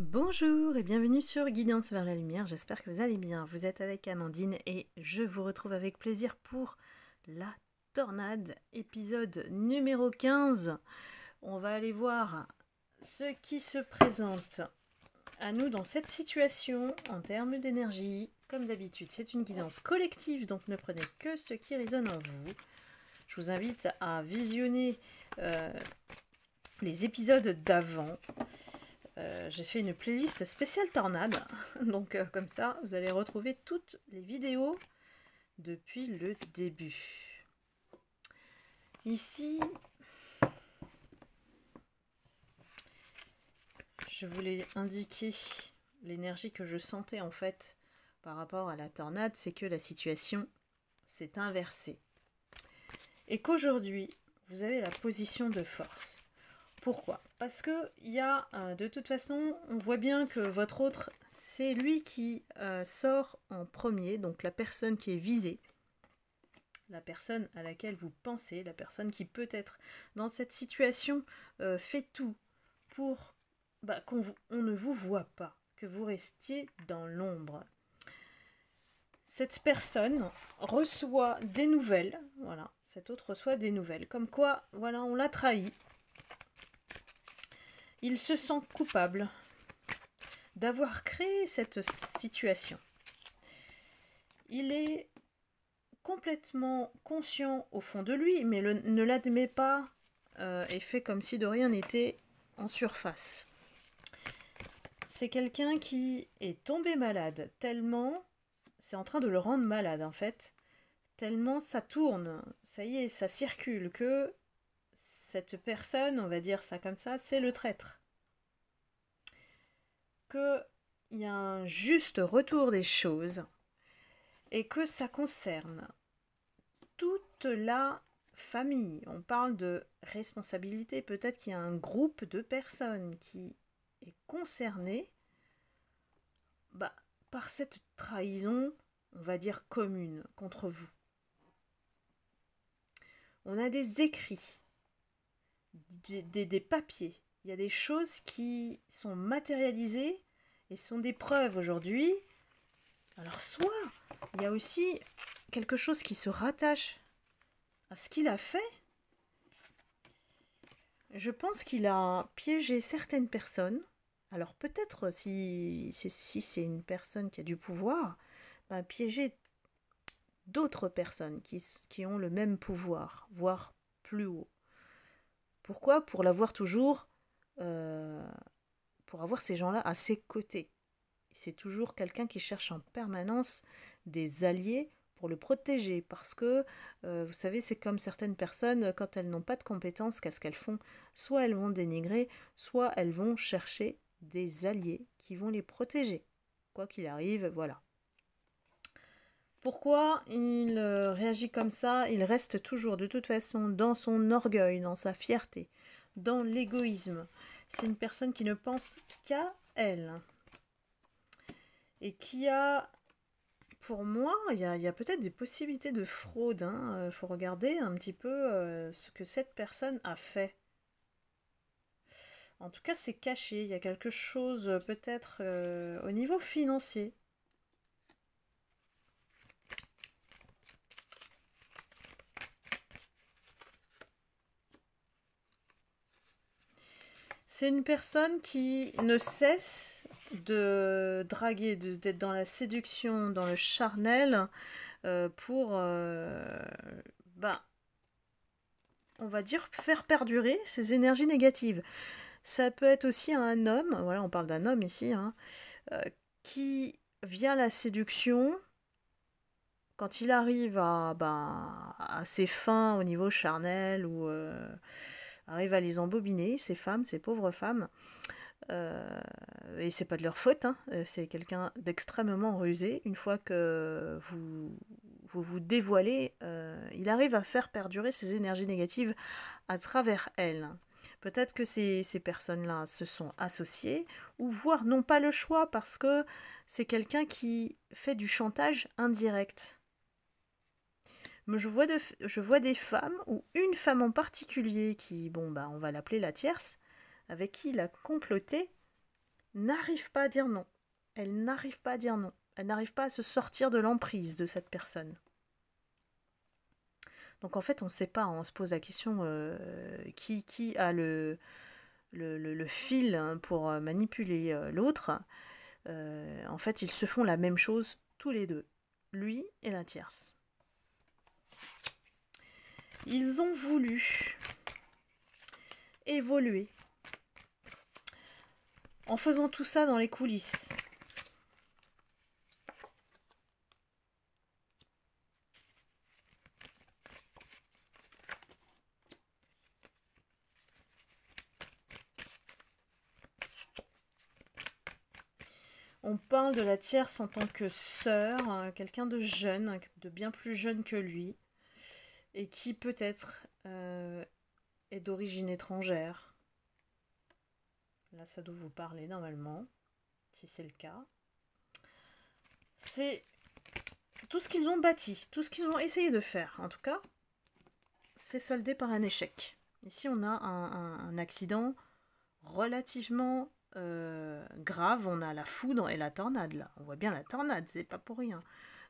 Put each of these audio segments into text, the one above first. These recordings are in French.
Bonjour et bienvenue sur Guidance vers la lumière, j'espère que vous allez bien. Vous êtes avec Amandine et je vous retrouve avec plaisir pour la tornade, épisode numéro 15. On va aller voir ce qui se présente à nous dans cette situation en termes d'énergie. Comme d'habitude, c'est une guidance collective, donc ne prenez que ce qui résonne en vous. Je vous invite à visionner les épisodes d'avant. J'ai fait une playlist spéciale tornade, donc comme ça vous allez retrouver toutes les vidéos depuis le début. Ici, je voulais indiquer l'énergie que je sentais en fait par rapport à la tornade, c'est que la situation s'est inversée. Et qu'aujourd'hui, vous avez la position de force. Pourquoi? Parce que il y a, de toute façon, on voit bien que votre autre, c'est lui qui sort en premier, donc la personne qui est visée, la personne à laquelle vous pensez, la personne qui peut-être dans cette situation fait tout pour qu'on ne vous voit pas, que vous restiez dans l'ombre. Cette personne reçoit des nouvelles, voilà, cet autre reçoit des nouvelles, comme quoi, voilà, on l'a trahi. Il se sent coupable d'avoir créé cette situation. Il est complètement conscient au fond de lui, mais ne l'admet pas et fait comme si de rien n'était en surface. C'est quelqu'un qui est tombé malade, tellement, c'est en train de le rendre malade en fait, tellement ça tourne, ça y est, ça circule, que cette personne, on va dire ça comme ça, c'est le traître. Qu'il y a un juste retour des choses et que ça concerne toute la famille. On parle de responsabilité, peut-être qu'il y a un groupe de personnes qui est concerné par cette trahison, on va dire commune, contre vous. On a des écrits, des papiers, il y a des choses qui sont matérialisées et sont des preuves aujourd'hui. Alors soit il y a aussi quelque chose qui se rattache à ce qu'il a fait. Je pense qu'il a piégé certaines personnes. Alors peut-être si c'est une personne qui a du pouvoir, piéger d'autres personnes qui ont le même pouvoir, voire plus haut. Pourquoi? Pour l'avoir toujours, pour avoir ces gens-là à ses côtés. C'est toujours quelqu'un qui cherche en permanence des alliés pour le protéger, parce que, vous savez, c'est comme certaines personnes, quand elles n'ont pas de compétences, qu'est-ce qu'elles font? Soit elles vont dénigrer, soit elles vont chercher des alliés qui vont les protéger. Quoi qu'il arrive, voilà. Pourquoi il réagit comme ça? Il reste toujours, de toute façon, dans son orgueil, dans sa fierté, dans l'égoïsme. C'est une personne qui ne pense qu'à elle. Et qui a, pour moi, il y a peut-être des possibilités de fraude. Faut regarder un petit peu ce que cette personne a fait. En tout cas, c'est caché. Il y a quelque chose peut-être au niveau financier. C'est une personne qui ne cesse de draguer, d'être dans la séduction, dans le charnel, pour, on va dire, faire perdurer ses énergies négatives. Ça peut être aussi un homme, voilà, on parle d'un homme ici, qui, via la séduction, quand il arrive à ses fins au niveau charnel, ou arrive à les embobiner, ces femmes, ces pauvres femmes, et c'est pas de leur faute, c'est quelqu'un d'extrêmement rusé. Une fois que vous dévoilez, il arrive à faire perdurer ses énergies négatives à travers elles. Peut-être que ces personnes-là se sont associées, ou voire n'ont pas le choix, parce que c'est quelqu'un qui fait du chantage indirect. Mais je vois des femmes, ou une femme en particulier qui, on va l'appeler la tierce, avec qui il a comploté, n'arrive pas à dire non. Elle n'arrive pas à dire non. Elle n'arrive pas à se sortir de l'emprise de cette personne. Donc en fait, on ne sait pas, on se pose la question qui a le fil pour manipuler l'autre. En fait, ils se font la même chose tous les deux, lui et la tierce. Ils ont voulu évoluer en faisant tout ça dans les coulisses. On parle de la tierce en tant que sœur, quelqu'un de jeune, de bien plus jeune que lui, et qui peut-être est d'origine étrangère. Là, ça doit vous parler normalement, si c'est le cas. C'est tout ce qu'ils ont bâti, tout ce qu'ils ont essayé de faire, en tout cas, c'est soldé par un échec. Ici, on a un accident relativement grave. On a la foudre et la tornade, là. On voit bien la tornade, c'est pas pour rien.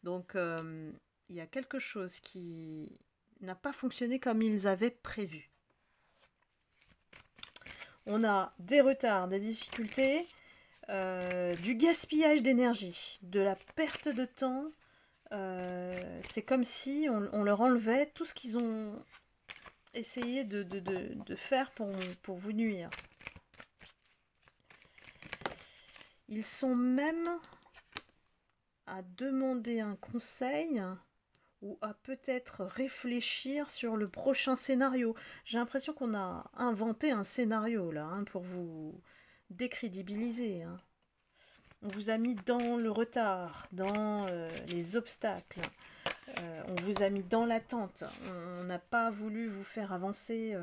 Donc, il y a quelque chose qui n'a pas fonctionné comme ils avaient prévu. On a des retards, des difficultés, du gaspillage d'énergie, de la perte de temps. C'est comme si on leur enlevait tout ce qu'ils ont essayé de faire pour vous nuire. Ils sont même à demander un conseil ou à peut-être réfléchir sur le prochain scénario. J'ai l'impression qu'on a inventé un scénario là, pour vous décrédibiliser. On vous a mis dans le retard, dans les obstacles. On vous a mis dans l'attente. On n'a pas voulu vous faire avancer.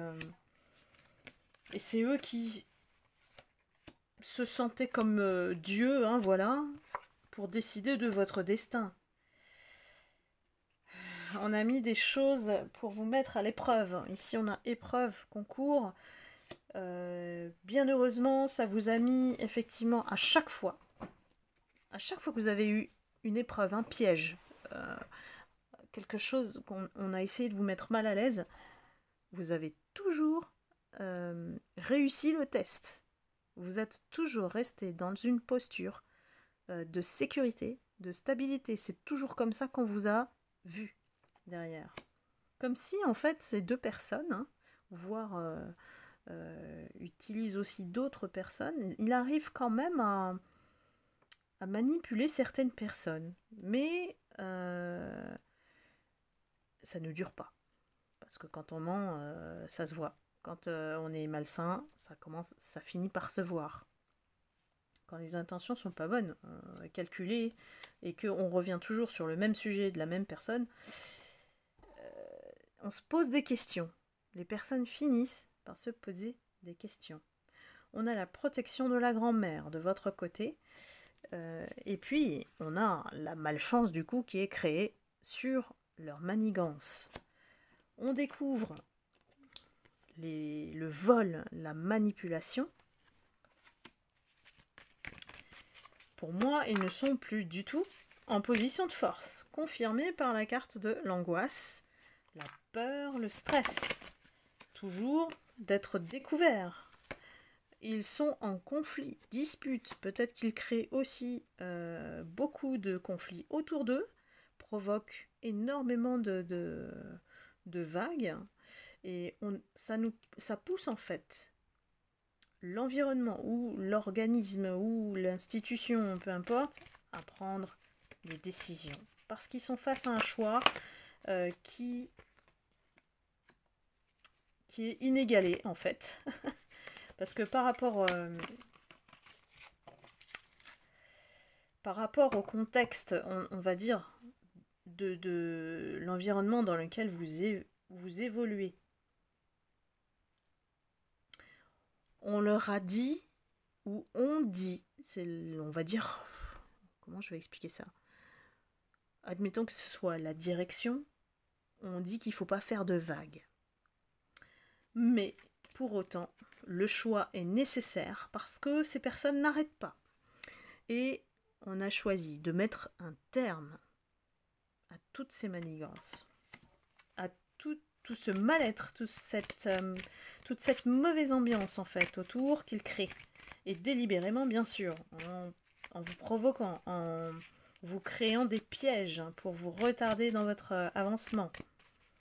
Et c'est eux qui se sentaient comme Dieu, voilà, pour décider de votre destin. On a mis des choses pour vous mettre à l'épreuve. Ici, on a épreuve, concours. Bien heureusement, ça vous a mis effectivement à chaque fois que vous avez eu une épreuve, un piège, quelque chose qu'on a essayé de vous mettre mal à l'aise, vous avez toujours réussi le test. Vous êtes toujours resté dans une posture de sécurité, de stabilité. C'est toujours comme ça qu'on vous a vu derrière. Comme si, en fait, ces deux personnes, voire utilisent aussi d'autres personnes, il arrive quand même à manipuler certaines personnes. Mais ça ne dure pas. Parce que quand on ment, ça se voit. Quand on est malsain, ça finit par se voir. Quand les intentions sont pas bonnes, calculées, et qu'on revient toujours sur le même sujet de la même personne, on se pose des questions. Les personnes finissent par se poser des questions. On a la protection de la grand-mère de votre côté, et puis on a la malchance du coup qui est créée sur leur manigance. On découvre le vol, la manipulation. Pour moi, ils ne sont plus du tout en position de force, confirmée par la carte de l'angoisse, la peur, le stress. Toujours d'être découverts. Ils sont en conflit, dispute. Peut-être qu'ils créent aussi beaucoup de conflits autour d'eux, provoquent énormément de vagues. Et ça pousse en fait l'environnement ou l'organisme ou l'institution, peu importe, à prendre des décisions. Parce qu'ils sont face à un choix qui est inégalé en fait. Parce que par rapport au contexte, on va dire, de l'environnement dans lequel vous évoluez, on leur a dit, ou on dit, on va dire, comment je vais expliquer ça? Admettons que ce soit la direction, on dit qu'il ne faut pas faire de vagues. Mais, pour autant, le choix est nécessaire parce que ces personnes n'arrêtent pas. Et on a choisi de mettre un terme à toutes ces manigances, à tout ce mal-être, toute cette mauvaise ambiance en fait autour qu'il crée. Et délibérément bien sûr, en vous provoquant, en vous créant des pièges pour vous retarder dans votre avancement.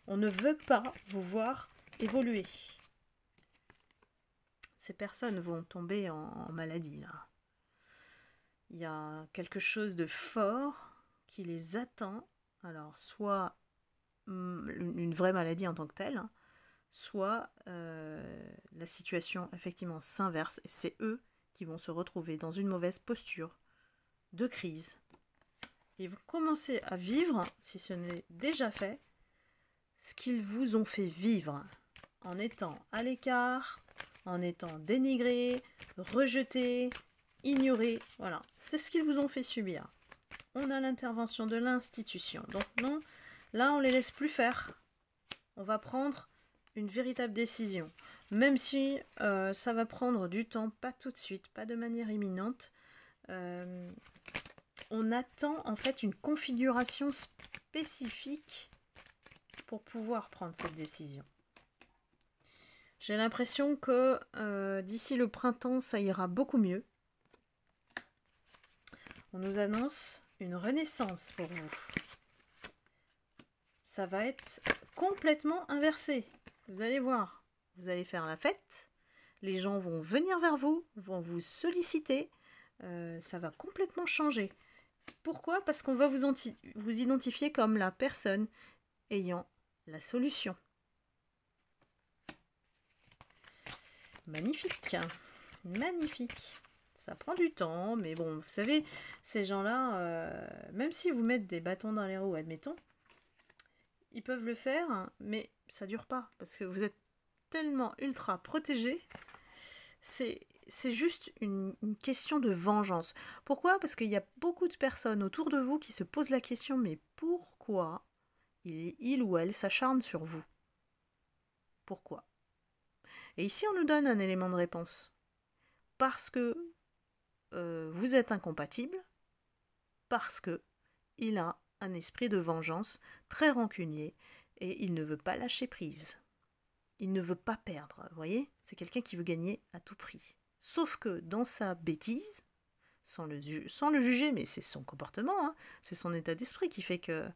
On ne veut pas vous voir évoluer. Ces personnes vont tomber en maladie là. Il y a quelque chose de fort qui les attend. Alors soit une vraie maladie en tant que telle, soit la situation effectivement s'inverse et c'est eux qui vont se retrouver dans une mauvaise posture de crise. Et vous commencez à vivre, si ce n'est déjà fait, ce qu'ils vous ont fait vivre en étant à l'écart, en étant dénigrés, rejetés, ignorés. Voilà, c'est ce qu'ils vous ont fait subir. On a l'intervention de l'institution. Donc non, là on les laisse plus faire. On va prendre une véritable décision. Même si ça va prendre du temps, pas tout de suite, pas de manière imminente. On attend en fait une configuration spécifique pour pouvoir prendre cette décision. J'ai l'impression que d'ici le printemps, ça ira beaucoup mieux. On nous annonce une renaissance pour vous. Ça va être complètement inversé. Vous allez voir, vous allez faire la fête, les gens vont venir vers vous, vont vous solliciter, ça va complètement changer. Pourquoi? Parce qu'on va vous identifier comme la personne ayant la solution. Magnifique, magnifique. Ça prend du temps, mais bon, vous savez, ces gens-là, même s'ils vous mettent des bâtons dans les roues, admettons, ils peuvent le faire, mais ça dure pas, parce que vous êtes tellement ultra protégés, c'est juste une question de vengeance. Pourquoi? Parce qu'il y a beaucoup de personnes autour de vous qui se posent la question, mais pourquoi il ou elle s'acharne sur vous? Pourquoi? Et ici, on nous donne un élément de réponse. Parce que vous êtes incompatible, parce que il a un esprit de vengeance très rancunier et il ne veut pas lâcher prise. Il ne veut pas perdre, vous voyez? C'est quelqu'un qui veut gagner à tout prix. Sauf que dans sa bêtise, sans le juger, mais c'est son comportement, hein, c'est son état d'esprit qui fait que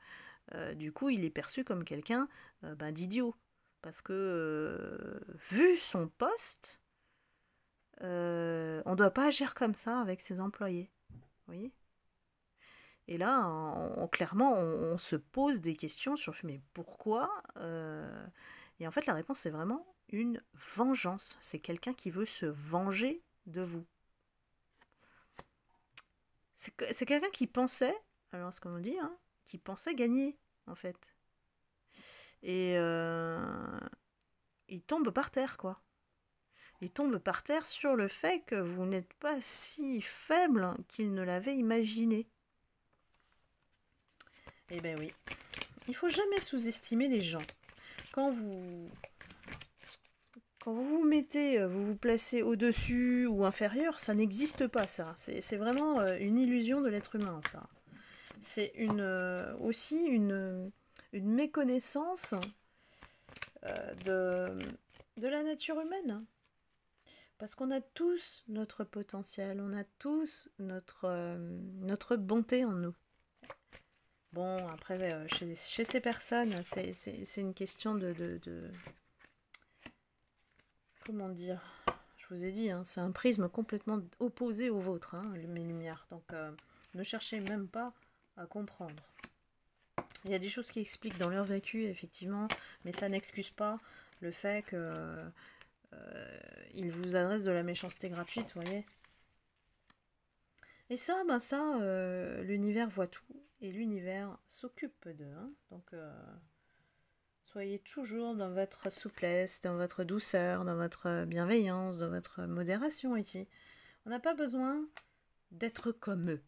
du coup il est perçu comme quelqu'un d'idiot. Parce que vu son poste, on ne doit pas agir comme ça avec ses employés. Vous voyez? Et là, clairement, on se pose des questions sur mais pourquoi et en fait, la réponse, c'est vraiment une vengeance. C'est quelqu'un qui veut se venger de vous. C'est quelqu'un qui pensait, alors ce qu'on dit, hein, qui pensait gagner, en fait. Et il tombe par terre, quoi. Il tombe par terre sur le fait que vous n'êtes pas si faible qu'il ne l'avait imaginé. Eh ben oui. Il faut jamais sous-estimer les gens. Quand vous vous mettez, vous vous placez au-dessus ou inférieur, ça n'existe pas, ça. C'est vraiment une illusion de l'être humain, ça. C'est aussi une méconnaissance de la nature humaine. Parce qu'on a tous notre potentiel, on a tous notre bonté en nous. Bon, après, chez ces personnes, c'est une question de... Comment dire? Je vous ai dit, hein, c'est un prisme complètement opposé au vôtre, hein, mes lumières. Donc, ne cherchez même pas à comprendre. Il y a des choses qui expliquent dans leur vécu, effectivement, mais ça n'excuse pas le fait que ils vous adressent de la méchanceté gratuite, vous voyez. Et ça, l'univers voit tout, et l'univers s'occupe d'eux. Hein. Donc, soyez toujours dans votre souplesse, dans votre douceur, dans votre bienveillance, dans votre modération ici. On n'a pas besoin d'être comme eux.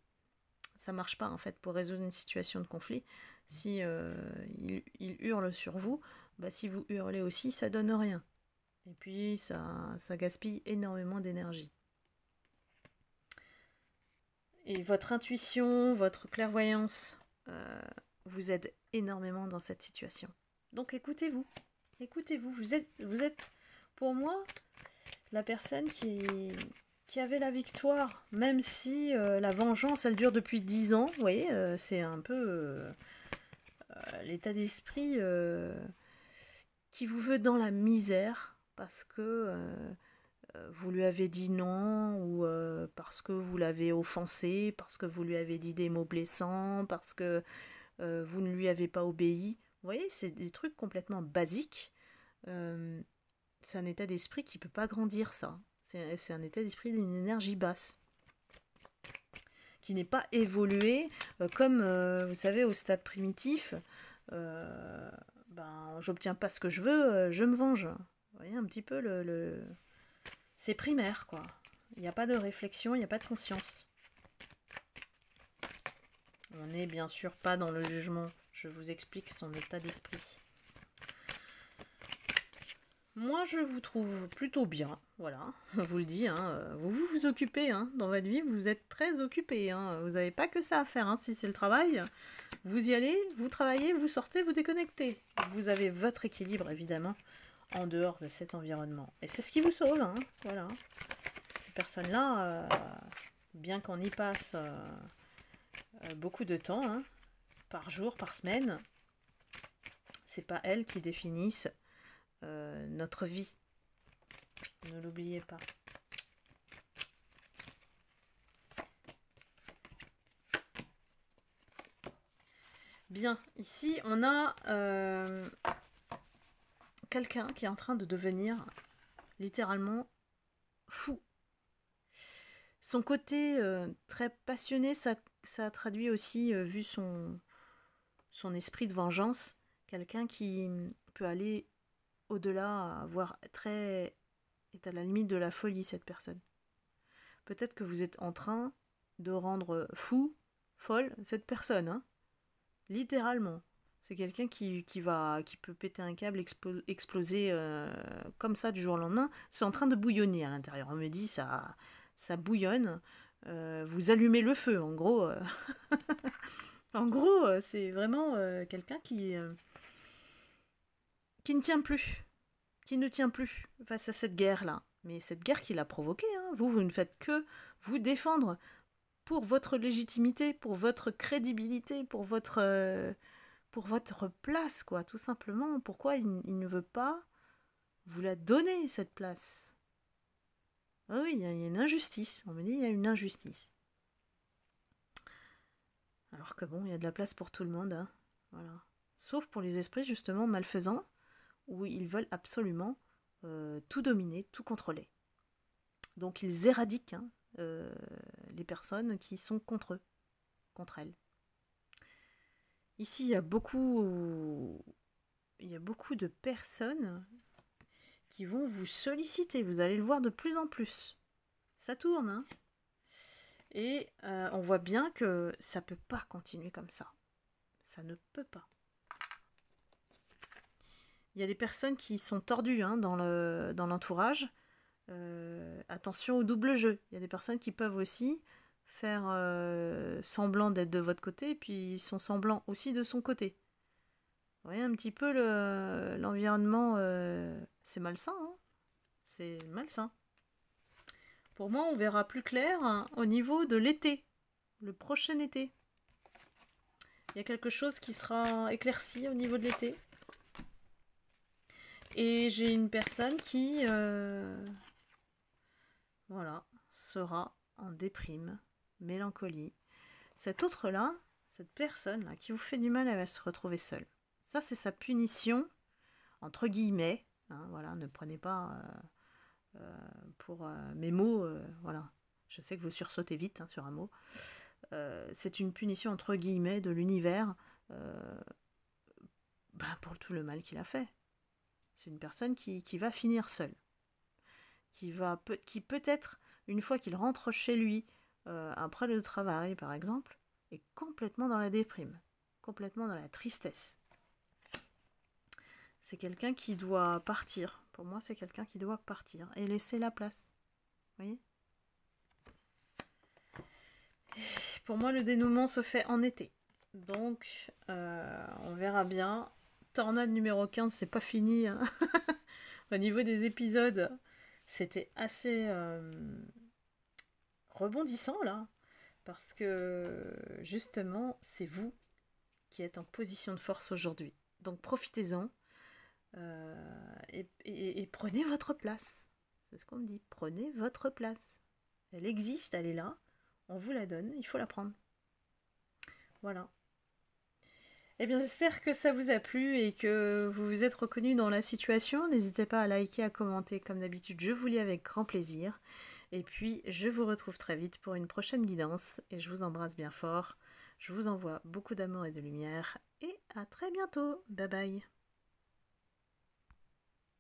Ça marche pas, en fait, pour résoudre une situation de conflit. Si ils hurlent sur vous, si vous hurlez aussi, ça donne rien. Et puis ça gaspille énormément d'énergie. Et votre intuition, votre clairvoyance vous aide énormément dans cette situation. Donc écoutez-vous. Écoutez-vous. Vous êtes pour moi la personne qui avait la victoire. Même si la vengeance, elle dure depuis 10 ans. Vous voyez, c'est un peu l'état d'esprit qui vous veut dans la misère. Parce que vous lui avez dit non, ou parce que vous l'avez offensé, parce que vous lui avez dit des mots blessants, parce que vous ne lui avez pas obéi. Vous voyez, c'est des trucs complètement basiques. C'est un état d'esprit qui ne peut pas grandir, ça. C'est un état d'esprit d'une énergie basse, qui n'est pas évolué comme, vous savez, au stade primitif. J'obtiens pas ce que je veux, je me venge. Vous voyez un petit peu c'est primaire, quoi. Il n'y a pas de réflexion, il n'y a pas de conscience. On n'est bien sûr pas dans le jugement. Je vous explique son état d'esprit. Moi, je vous trouve plutôt bien. Voilà, je vous le dis. Hein. Vous occupez hein, dans votre vie. Vous êtes très occupé. Hein. Vous n'avez pas que ça à faire. Hein. Si c'est le travail, vous y allez, vous travaillez, vous sortez, vous déconnectez. Vous avez votre équilibre, évidemment, en dehors de cet environnement. Et c'est ce qui vous sauve. Hein. Voilà. Ces personnes-là, bien qu'on y passe beaucoup de temps, hein, par jour, par semaine, c'est pas elles qui définissent notre vie. Ne l'oubliez pas. Bien, ici on a quelqu'un qui est en train de devenir littéralement fou. Son côté très passionné, ça traduit aussi, vu son esprit de vengeance, quelqu'un qui peut aller au-delà, voire est à la limite de la folie, cette personne. Peut-être que vous êtes en train de rendre fou, folle, cette personne, hein. Littéralement. C'est quelqu'un qui peut péter un câble, exploser comme ça du jour au lendemain. C'est en train de bouillonner à l'intérieur. On me dit, ça bouillonne. Vous allumez le feu, en gros. En gros, c'est vraiment quelqu'un qui ne tient plus. Qui ne tient plus face à cette guerre-là. Mais cette guerre qu'il a provoquée, hein. Vous ne faites que vous défendre pour votre légitimité, pour votre crédibilité, pour votre place, quoi, tout simplement. Pourquoi il ne veut pas vous la donner, cette place? Ah oui, il y a une injustice. On me dit, il y a une injustice. Alors que bon, il y a de la place pour tout le monde, hein. Voilà. Sauf pour les esprits, justement, malfaisants, où ils veulent absolument tout dominer, tout contrôler. Donc ils éradiquent hein, les personnes qui sont contre eux, contre elles. Ici, il y a beaucoup de personnes qui vont vous solliciter. Vous allez le voir de plus en plus. Ça tourne, hein. Et on voit bien que ça ne peut pas continuer comme ça. Ça ne peut pas. Il y a des personnes qui sont tordues hein, dans l'entourage. Attention au double jeu. Il y a des personnes qui peuvent aussi faire semblant d'être de votre côté, et puis ils sont semblants aussi de son côté. Vous voyez un petit peu l'environnement, c'est malsain. Hein, c'est malsain. Pour moi, on verra plus clair hein, au niveau de l'été, le prochain été. Il y a quelque chose qui sera éclairci au niveau de l'été. Et j'ai une personne qui voilà, sera en déprime, mélancolie. Cette autre-là, cette personne-là qui vous fait du mal, elle va se retrouver seule. Ça, c'est sa punition, entre guillemets. Hein, voilà, ne prenez pas pour mes mots. Voilà, je sais que vous sursautez vite hein, sur un mot. C'est une punition, entre guillemets, de l'univers pour tout le mal qu'il a fait. C'est une personne qui va finir seule. Qui peut-être, une fois qu'il rentre chez lui, après le travail par exemple, est complètement dans la déprime, complètement dans la tristesse. C'est quelqu'un qui doit partir Pour moi, c'est quelqu'un qui doit partir et laisser la place. Vous voyez? Pour moi, le dénouement se fait en été. Donc, on verra bien. Tornade numéro 15, c'est pas fini. Hein. Au niveau des épisodes, c'était assez rebondissant, là. Parce que, justement, c'est vous qui êtes en position de force aujourd'hui. Donc, profitez-en. Et prenez votre place. C'est ce qu'on me dit. Prenez votre place. Elle existe, elle est là. On vous la donne, il faut la prendre. Voilà. Eh bien, j'espère que ça vous a plu et que vous vous êtes reconnu dans la situation. N'hésitez pas à liker, à commenter. Comme d'habitude, je vous lis avec grand plaisir. Et puis, je vous retrouve très vite pour une prochaine guidance. Et je vous embrasse bien fort. Je vous envoie beaucoup d'amour et de lumière. Et à très bientôt. Bye bye.